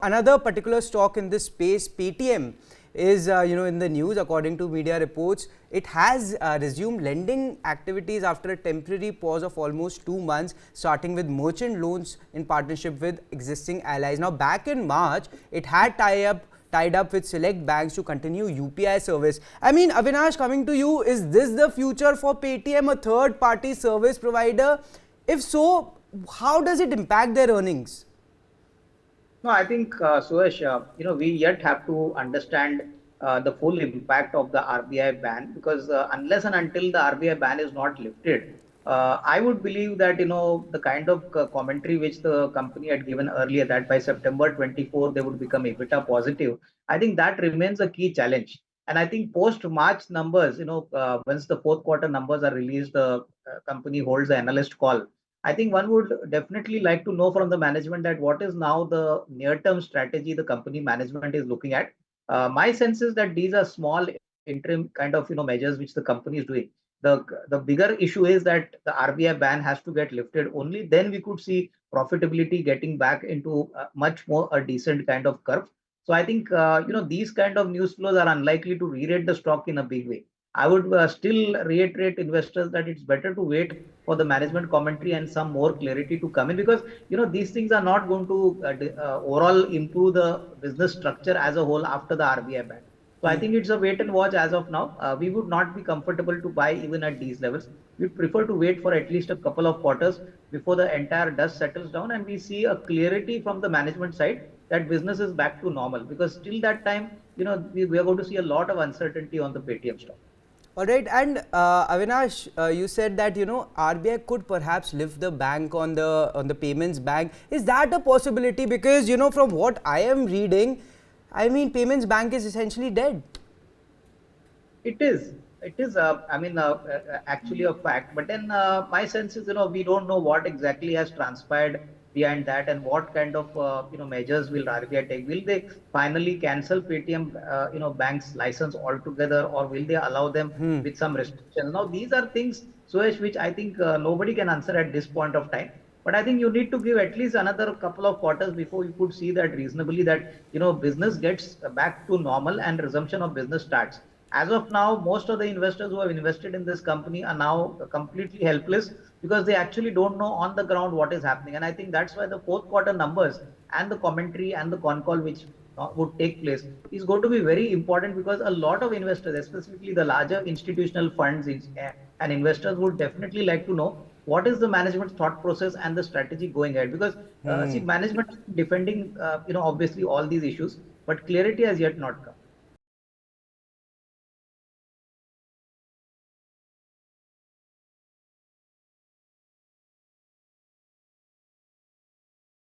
Another particular stock in this space, Paytm, is in the news. According to media reports, it has resumed lending activities after a temporary pause of almost 2 months, starting with merchant loans in partnership with existing allies. Now, back in March, it had tied up with select banks to continue UPI service. I mean, Avinash, coming to you, is this the future for Paytm, a third-party service provider? If so, how does it impact their earnings? No, I think, Suresh, we yet have to understand the full impact of the RBI ban because unless and until the RBI ban is not lifted, I would believe that, the kind of commentary which the company had given earlier that by September 24, they would become EBITDA positive. I think that remains a key challenge. And I think post March numbers, once the fourth quarter numbers are released, the company holds the analyst call. I think one would definitely like to know from the management that what is now the near-term strategy the company management is looking at. My sense is that these are small interim kind of measures which the company is doing. The bigger issue is that the RBI ban has to get lifted. Only then we could see profitability getting back into much more a decent kind of curve. So I think these kind of news flows are unlikely to re-rate the stock in a big way. I would still reiterate investors that it's better to wait for the management commentary and some more clarity to come in because these things are not going to overall improve the business structure as a whole after the RBI ban. So I think it's a wait and watch as of now. We would not be comfortable to buy even at these levels. We prefer to wait for at least a couple of quarters before the entire dust settles down and we see a clarity from the management side that business is back to normal because till that time, we are going to see a lot of uncertainty on the Paytm stock. All right, and Avinash, you said that RBI could perhaps lift the bank on the payments bank. Is that a possibility? Because from what I am reading, I mean, payments bank is essentially dead. It is. It is. Actually a fact. But then my sense is, we don't know what exactly has transpired behind that, and what kind of measures will RBI take. Will they finally cancel Paytm, bank's license altogether, or will they allow them with some restrictions? Now, these are things, Suresh, which I think nobody can answer at this point of time. But I think you need to give at least another couple of quarters before you could see that reasonably that business gets back to normal and resumption of business starts. As of now, most of the investors who have invested in this company are now completely helpless because they actually don't know on the ground what is happening. And I think that's why the fourth quarter numbers and the commentary and the con call which would take place is going to be very important because a lot of investors, specifically the larger institutional funds and investors, would definitely like to know what is the management's thought process and the strategy going ahead. Because see, management is defending, obviously all these issues, but clarity has yet not come.